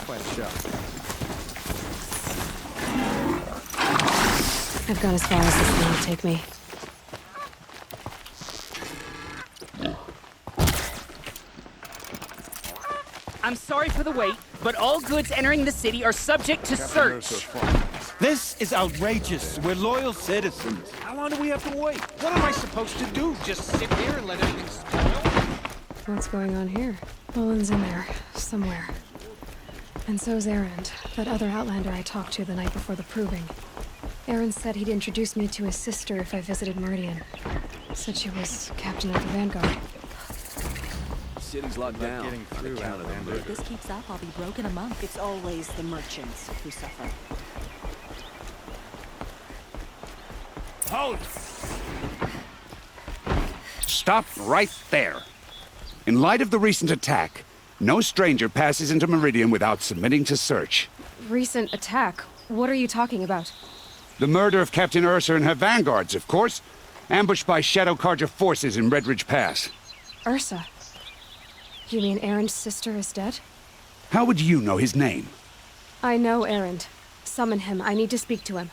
Quite a show. I've gone as far as this thing will take me. I'm sorry for the wait, but all goods entering the city are subject to search. This is outrageous. We're loyal citizens. How long do we have to wait? What am I supposed to do? Just sit here and let everything spoil? What's going on here? Olin's in there, somewhere. And so's Erend, that other Outlander I talked to the night before the proving. Erend said he'd introduce me to his sister if I visited Meridian. Said she was captain of the Vanguard. City's locked down. Getting through, Outlander. If this keeps up, I'll be broke in a month. It's always the merchants who suffer. Halt! Stop right there. In light of the recent attack, no stranger passes into Meridian without submitting to search. Recent attack? What are you talking about? The murder of Captain Ursa and her vanguards, of course. Ambushed by Shadow Carja forces in Redridge Pass. Ursa? You mean Erend's sister is dead? How would you know his name? I know Erend. Summon him. I need to speak to him.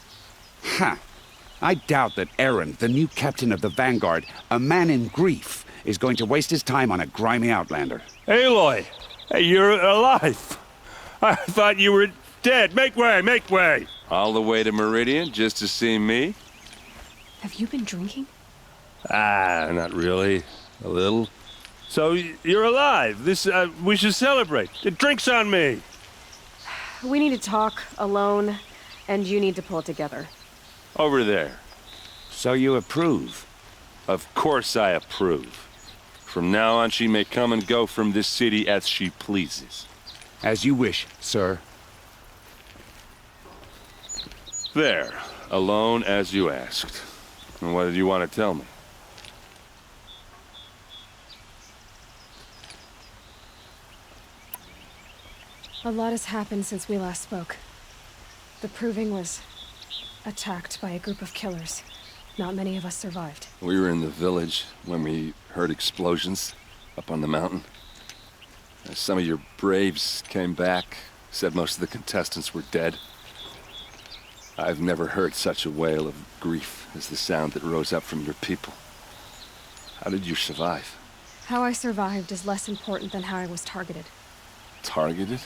Ha! I doubt that Erend, the new captain of the Vanguard, a man in grief, is going to waste his time on a grimy outlander. Aloy! Hey, you're alive! I thought you were dead. Make way, make way! All the way to Meridian just to see me? Have you been drinking? Ah, not really. A little. So, you're alive. We should celebrate. The drink's on me. We need to talk, alone, and you need to pull it together. Over there. So you approve? Of course I approve. From now on, she may come and go from this city as she pleases. As you wish, sir. There. Alone as you asked. And what did you want to tell me? A lot has happened since we last spoke. The Proving was attacked by a group of killers. Not many of us survived. We were in the village when we heard explosions up on the mountain. Some of your braves came back, said most of the contestants were dead. I've never heard such a wail of grief as the sound that rose up from your people. How did you survive? How I survived is less important than how I was targeted. Targeted?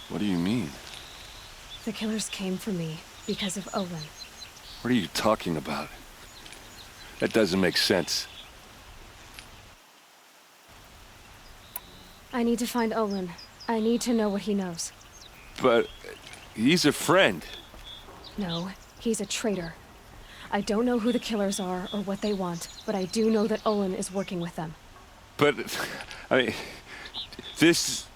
What do you mean? The killers came for me because of Olin. What are you talking about? That doesn't make sense. I need to find Olin. I need to know what he knows. But he's a friend. No, he's a traitor. I don't know who the killers are or what they want, but I do know that Olin is working with them. But, I mean, this...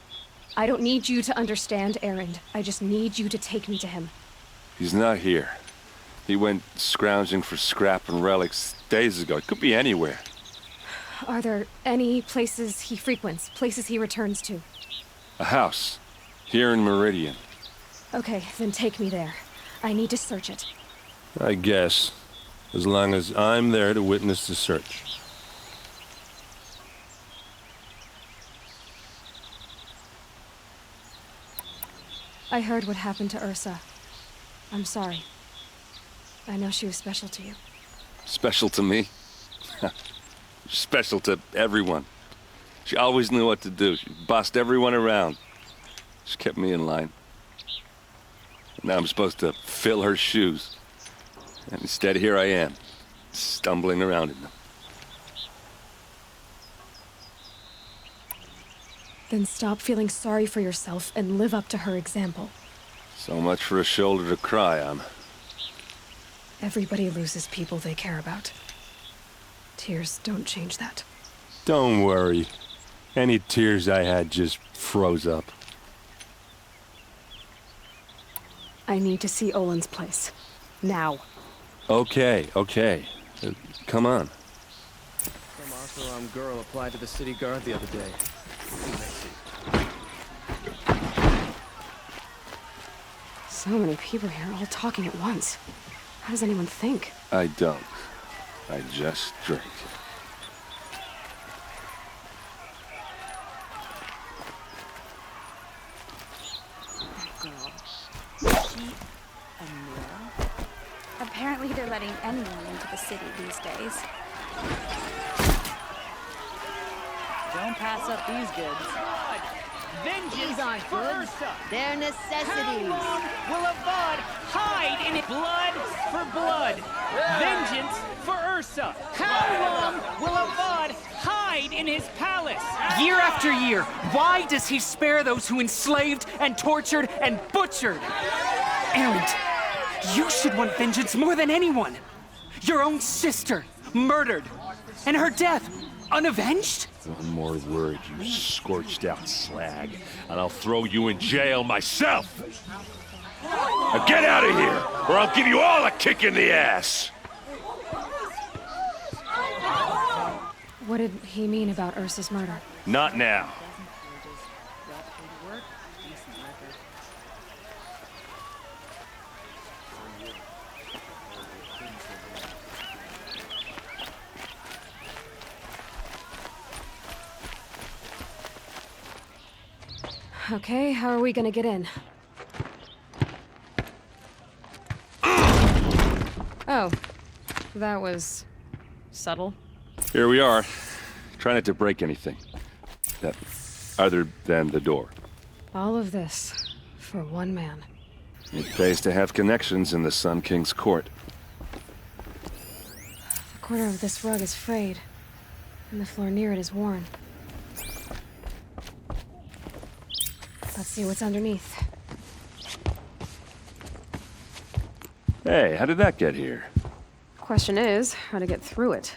I don't need you to understand, Erend. I just need you to take me to him. He's not here. He went scrounging for scrap and relics days ago. It could be anywhere. Are there any places he frequents, places he returns to? A house. Here in Meridian. Okay, then take me there. I need to search it. I guess. As long as I'm there to witness the search. I heard what happened to Ursa. I'm sorry. I know she was special to you. Special to me? Special to everyone. She always knew what to do. She bossed everyone around. She kept me in line. Now I'm supposed to fill her shoes. And instead, here I am, stumbling around in them. Then stop feeling sorry for yourself and live up to her example. So much for a shoulder to cry on. Everybody loses people they care about. Tears don't change that. Don't worry. Any tears I had just froze up. I need to see Olin's place. Now. Okay. Come on. Some Arthur-armed girl applied to the city guard the other day. So many people here, all talking at once. How does anyone think? I don't. I just drink. they're letting anyone into the city these days. Don't pass up these goods. Vengeance These aren't for goods. Ursa! They're How necessities. long will Avad hide in it? Blood for blood. Vengeance for Ursa. How long will Avad hide in his palace? Year after year, why does he spare those who enslaved and tortured and butchered? Erend, you should want vengeance more than anyone. Your own sister, murdered, and her death, unavenged? One more word, you scorched out slag, and I'll throw you in jail myself! Now get out of here, or I'll give you all a kick in the ass! What did he mean about Ursa's murder? Not now. Okay, how are we gonna get in? Oh, that was subtle. Here we are. Try not to break anything. Other than the door. All of this for one man. It pays to have connections in the Sun King's court. The corner of this rug is frayed, and the floor near it is worn. Let's see what's underneath. Hey, how did that get here? Question is, how to get through it.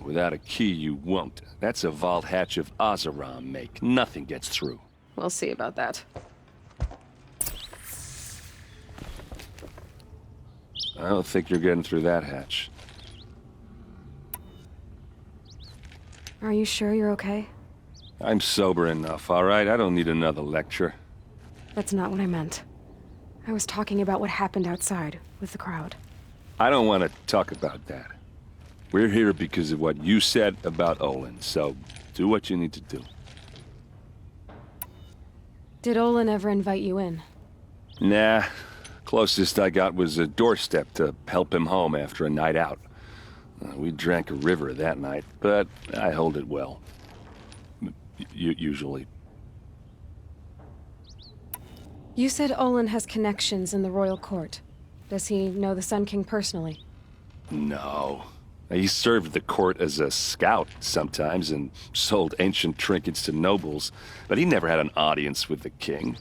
Without a key, you won't. That's a vault hatch of Oseram make. Nothing gets through. We'll see about that. I don't think you're getting through that hatch. Are you sure you're okay? I'm sober enough, all right? I don't need another lecture. That's not what I meant. I was talking about what happened outside with the crowd. I don't want to talk about that. We're here because of what you said about Olin, so do what you need to do. Did Olin ever invite you in? Nah. Closest I got was a doorstep to help him home after a night out. We drank a river that night, but I hold it well. Usually. You said Olin has connections in the royal court. Does he know the Sun King personally? No. He served the court as a scout sometimes and sold ancient trinkets to nobles, but he never had an audience with the king.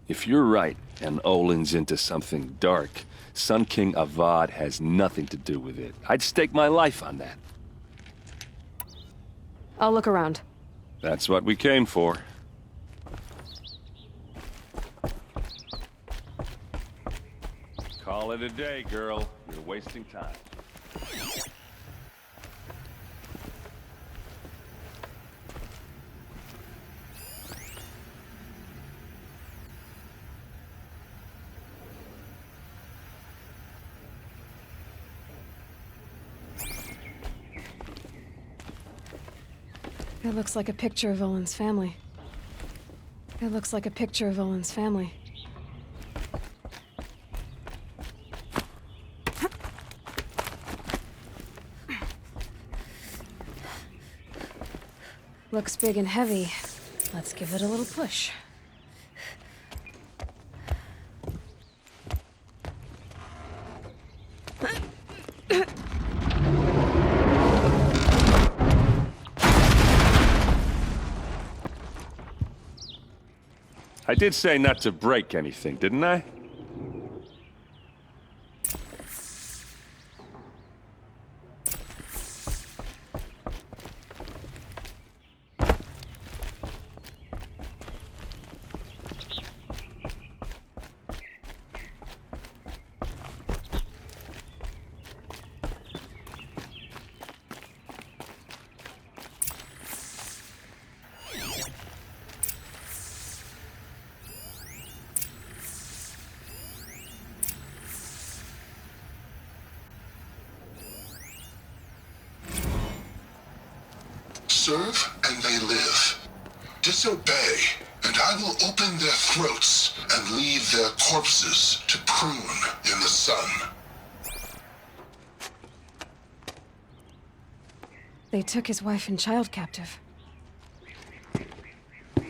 If you're right, and Olin's into something dark, Sun King Avad has nothing to do with it. I'd stake my life on that. I'll look around. That's what we came for. Call it a day, girl. You're wasting time. It looks like a picture of Olin's family. It looks like a picture of Olin's family. Looks big and heavy. Let's give it a little push. I did say not to break anything, didn't I? Serve and they live. Disobey, and I will open their throats and leave their corpses to prune in the sun. They took his wife and child captive.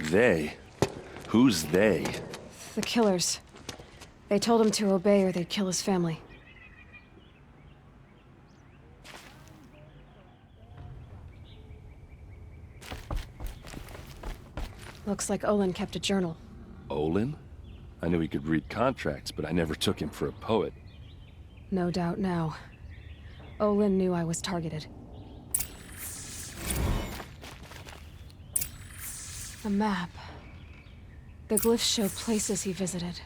They? Who's they? The killers. They told him to obey or they'd kill his family. Looks like Olin kept a journal. Olin? I knew he could read contracts, but I never took him for a poet. No doubt now. Olin knew I was targeted. A map. The glyphs show places he visited.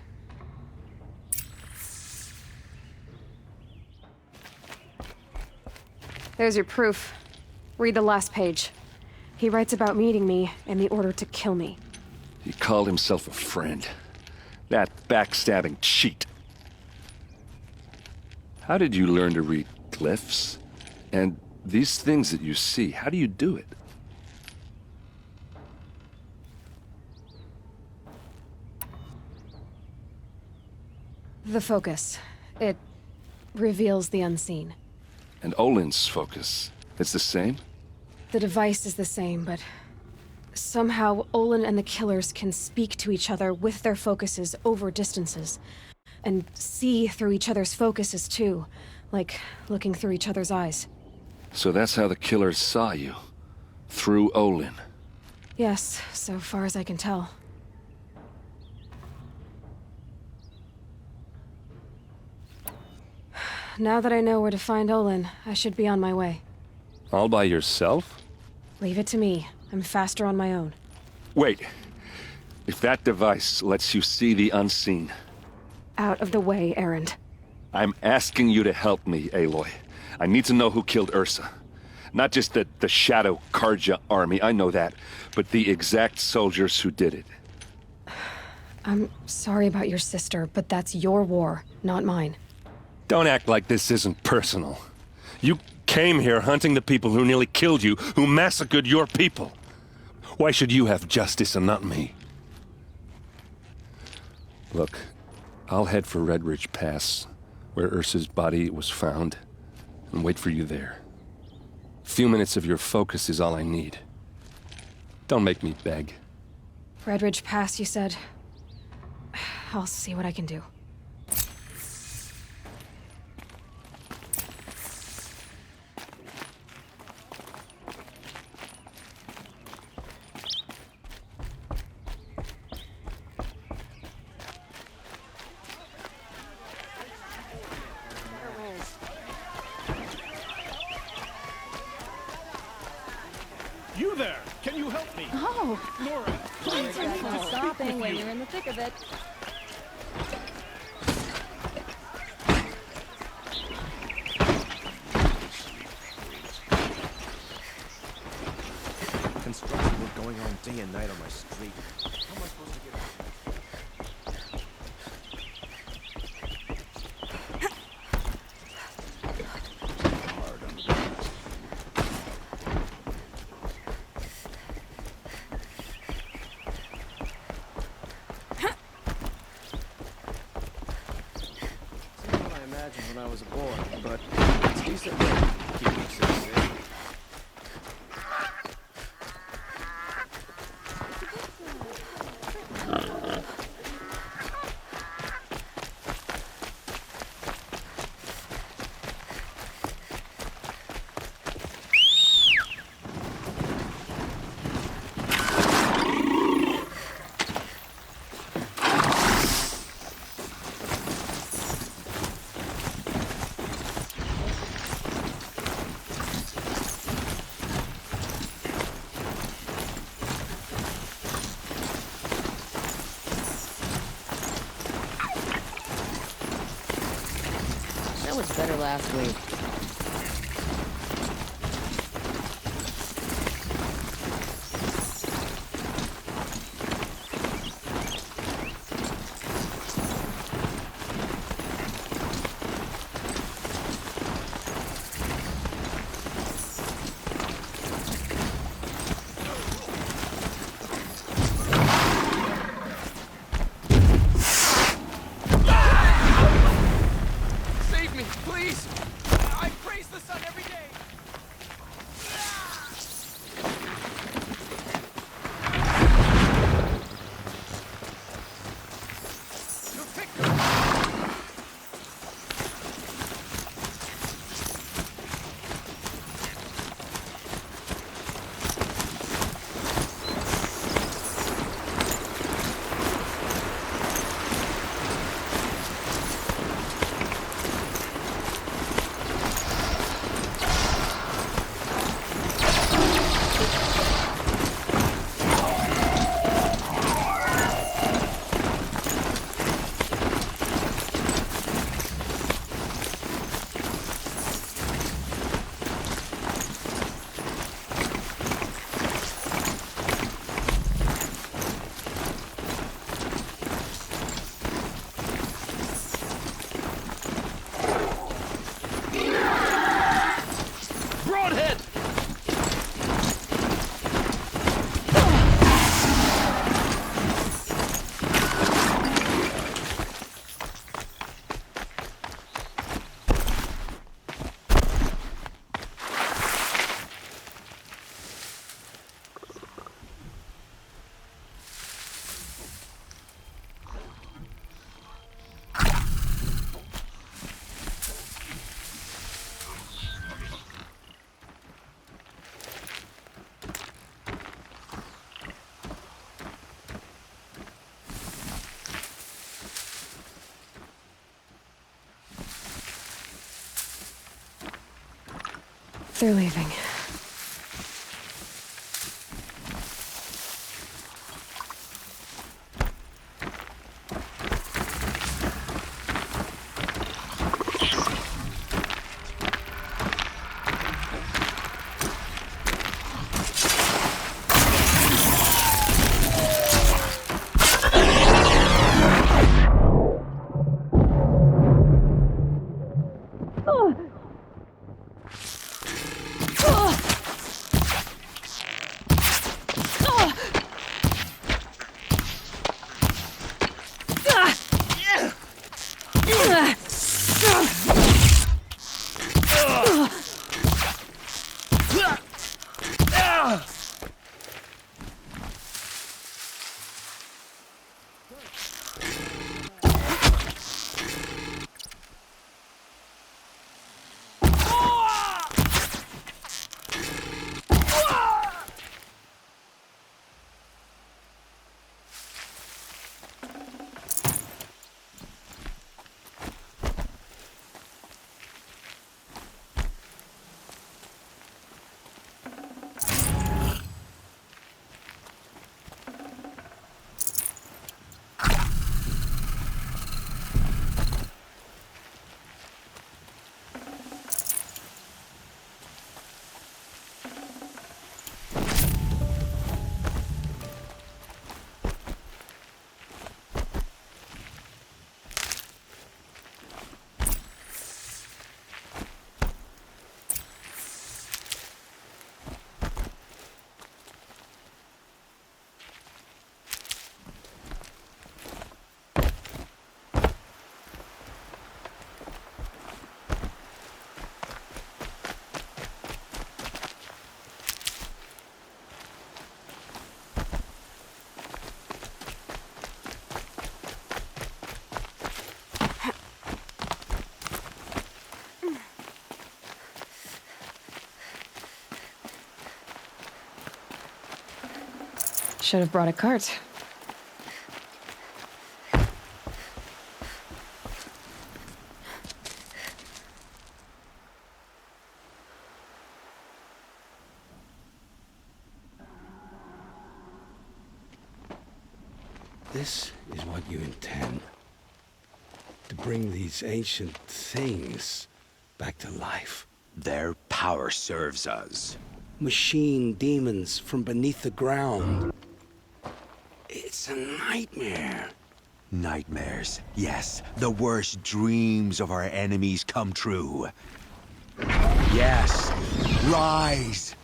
There's your proof. Read the last page. He writes about meeting me and the order to kill me. He called himself a friend. That backstabbing cheat. How did you learn to read glyphs? And these things that you see, how do you do it? The focus. It reveals the unseen. And Olin's focus, it's the same? The device is the same, but somehow Olin and the killers can speak to each other with their focuses over distances. And see through each other's focuses too, like looking through each other's eyes. So that's how the killers saw you? Through Olin? Yes, so far as I can tell. Now that I know where to find Olin, I should be on my way. All by yourself? Leave it to me. I'm faster on my own. Wait. If that device lets you see the unseen... Out of the way, Erend. I'm asking you to help me, Aloy. I need to know who killed Ursa. Not just the Shadow Karja army, I know that, but the exact soldiers who did it. I'm sorry about your sister, but that's your war, not mine. Don't act like this isn't personal. You came here hunting the people who nearly killed you, who massacred your people. Why should you have justice and not me? Look, I'll head for Red Ridge Pass, where Ursa's body was found, and wait for you there. A few minutes of your focus is all I need. Don't make me beg. Red Ridge Pass, you said? I'll see what I can do. You there! Can you help me? Oh, Nora, please, I need to speak stopping with when you. you're in the thick of it. Construction work going on day and night on my street. How am I supposed to get... when I was a boy, but it's decent work. Keep me safe. That was better last week. Save me, please! They're leaving. Should have brought a cart. This is what you intend. To bring these ancient things back to life. Their power serves us. Machine demons from beneath the ground. It's a nightmare. Nightmares. Yes, the worst dreams of our enemies come true. Yes, rise!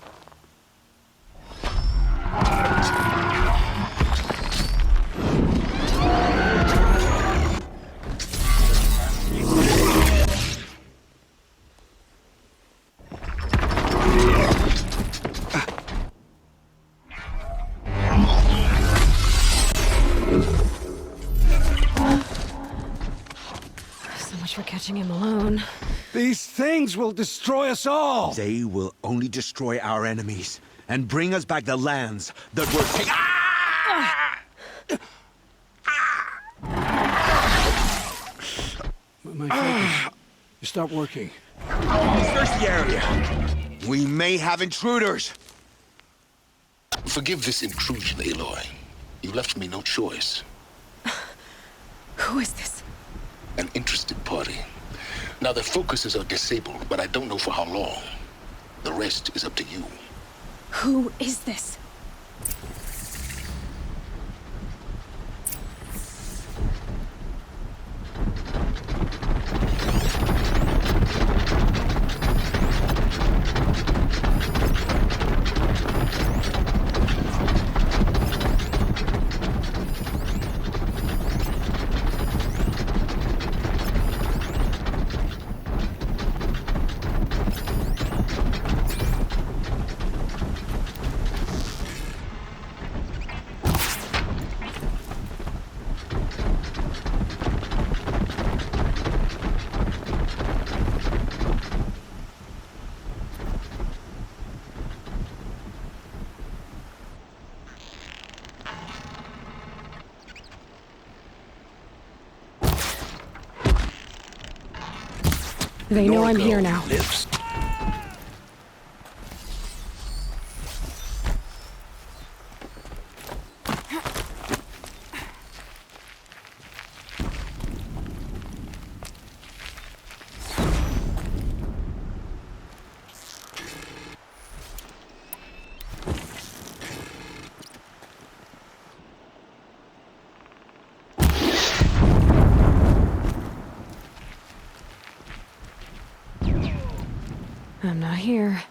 For catching him alone. These things will destroy us all! They will only destroy our enemies and bring us back the lands that were taken. My focus. You stopped working. Search the area. We may have intruders. Forgive this intrusion, Aloy. You left me no choice. Who is this? An interested party. Now their focuses are disabled, but I don't know for how long. The rest is up to you. Who is this? They know I'm here now. I'm not here.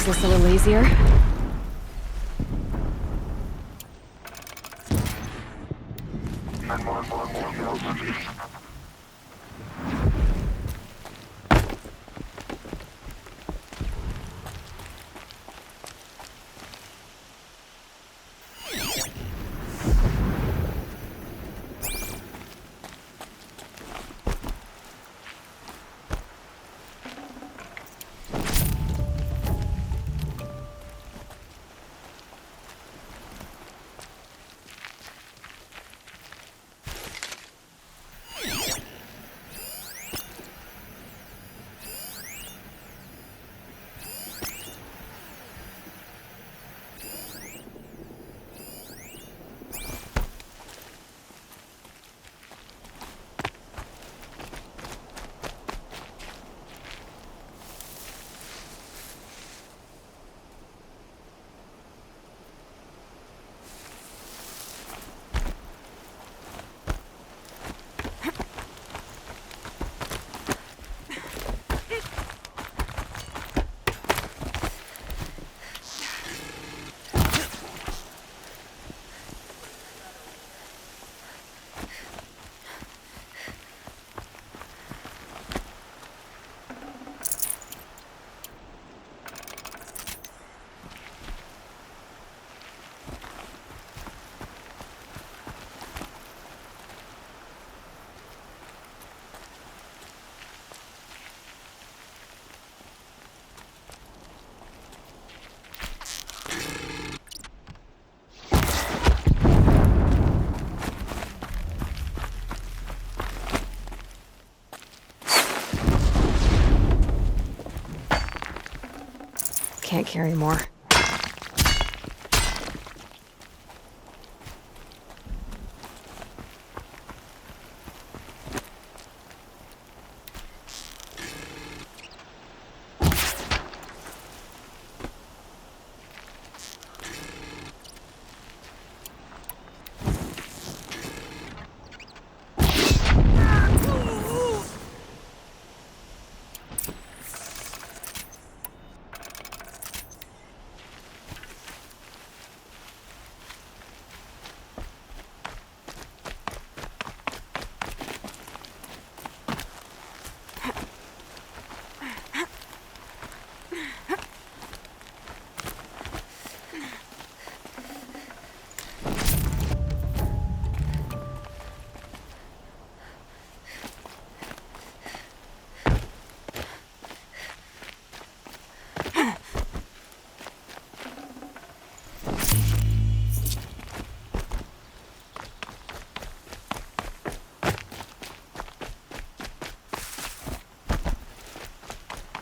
this a little easier? Can't carry more.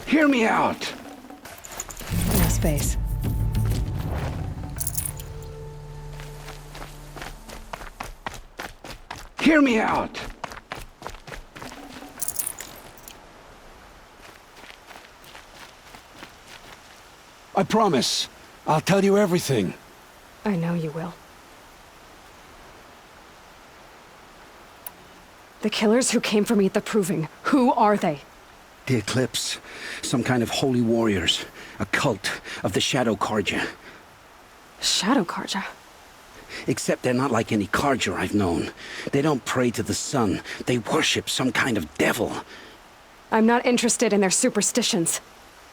Hear me out! No space. Hear me out! I promise. I'll tell you everything. I know you will. The killers who came for me at the Proving, who are they? The Eclipse. Some kind of holy warriors. A cult of the Shadow Carja. Shadow Carja? Except they're not like any Carja I've known. They don't pray to the sun. They worship some kind of devil. I'm not interested in their superstitions.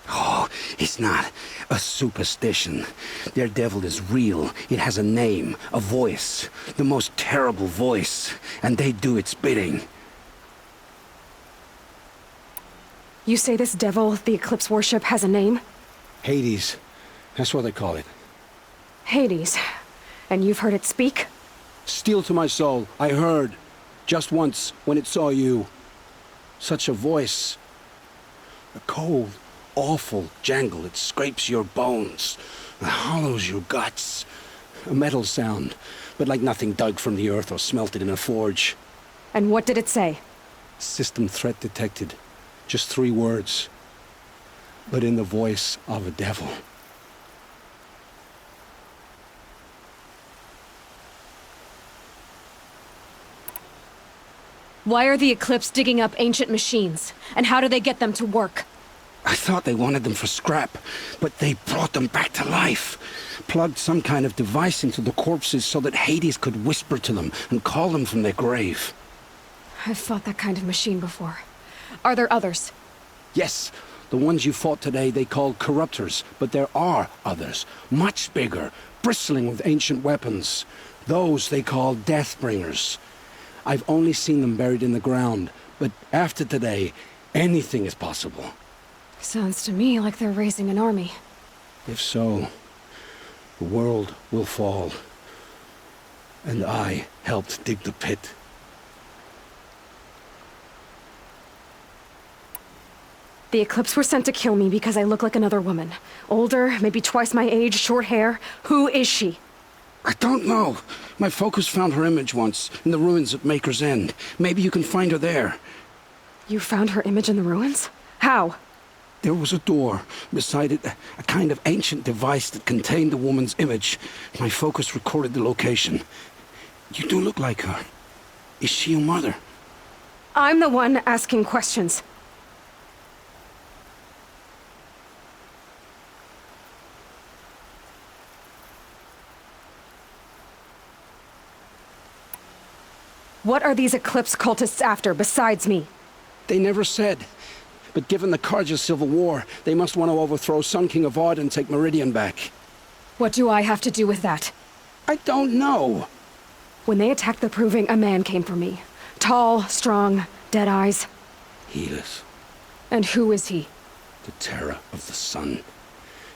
Oh, it's not a superstition. Their devil is real. It has a name, a voice. The most terrible voice. And they do its bidding. You say this devil the Eclipse worship has a name? Hades. That's what they call it. Hades. And you've heard it speak? Steel to my soul. I heard. Just once, when it saw you. Such a voice. A cold, awful jangle. It scrapes your bones. It hollows your guts. A metal sound, but like nothing dug from the earth or smelted in a forge. And what did it say? System threat detected. Just 3 words. But in the voice of a devil. Why are the Eclipse digging up ancient machines? And how do they get them to work? I thought they wanted them for scrap, but they brought them back to life. Plugged some kind of device into the corpses so that Hades could whisper to them and call them from their grave. I've fought that kind of machine before. Are there others? Yes, the ones you fought today they called corruptors, but there are others, much bigger, bristling with ancient weapons. Those they call Deathbringers. I've only seen them buried in the ground, but after today, anything is possible. Sounds to me like they're raising an army. If so, the world will fall. And I helped dig the pit. The Eclipse were sent to kill me because I look like another woman. Older, maybe twice my age, short hair. Who is she? I don't know. My focus found her image once, in the ruins at Maker's End. Maybe you can find her there. You found her image in the ruins? How? There was a door. Beside it, a kind of ancient device that contained the woman's image. My focus recorded the location. You do look like her. Is she your mother? I'm the one asking questions. What are these Eclipse cultists after, besides me? They never said. But given the Carja civil war, they must want to overthrow Sun King Avad and take Meridian back. What do I have to do with that? I don't know. When they attacked the Proving, a man came for me. Tall, strong, dead eyes. Helis. And who is he? The Terror of the Sun.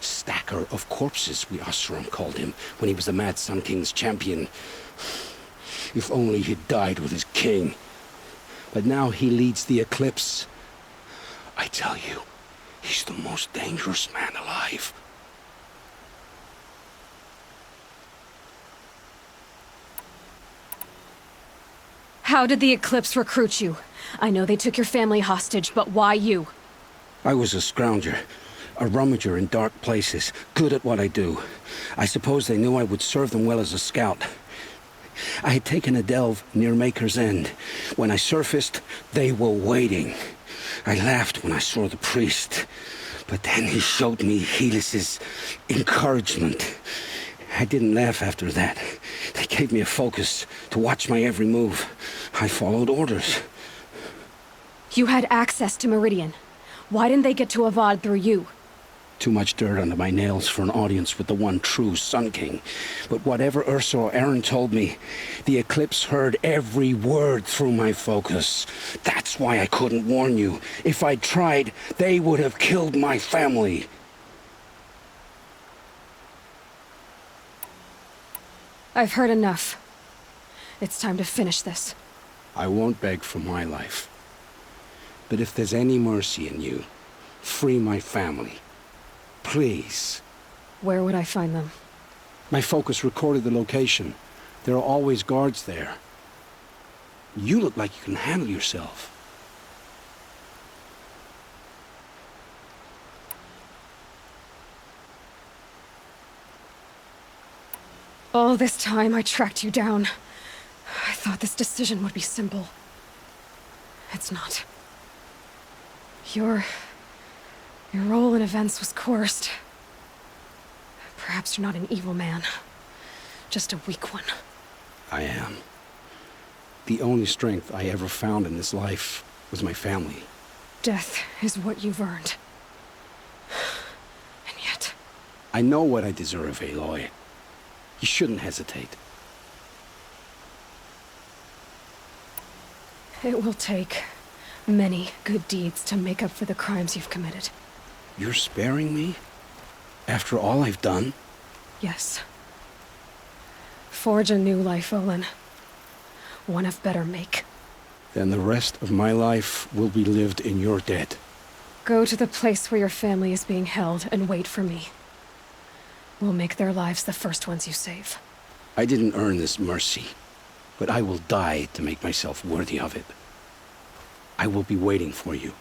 Stacker of corpses, we Oseram called him, when he was the Mad Sun King's champion. If only he'd died with his king. But now he leads the Eclipse. I tell you, he's the most dangerous man alive. How did the Eclipse recruit you? I know they took your family hostage, but why you? I was a scrounger, a rummager in dark places, good at what I do. I suppose they knew I would serve them well as a scout. I had taken a delve near Maker's End. When I surfaced, they were waiting. I laughed when I saw the priest, but then he showed me Helis's encouragement. I didn't laugh after that. They gave me a focus to watch my every move. I followed orders. You had access to Meridian. Why didn't they get to Avad through you? Too much dirt under my nails for an audience with the one true Sun King. But whatever Ursa or Eren told me, the Eclipse heard every word through my focus. That's why I couldn't warn you. If I'd tried, they would have killed my family. I've heard enough. It's time to finish this. I won't beg for my life. But if there's any mercy in you, free my family. Please. Where would I find them? My focus recorded the location. There are always guards there. You look like you can handle yourself. All this time I tracked you down. I thought this decision would be simple. It's not. Your role in events was coerced. Perhaps you're not an evil man. Just a weak one. I am. The only strength I ever found in this life was my family. Death is what you've earned. And yet... I know what I deserve, Aloy. You shouldn't hesitate. It will take many good deeds to make up for the crimes you've committed. You're sparing me? After all I've done? Yes. Forge a new life, Olin. One of better make. Then the rest of my life will be lived in your debt. Go to the place where your family is being held and wait for me. We'll make their lives the first ones you save. I didn't earn this mercy, but I will die to make myself worthy of it. I will be waiting for you.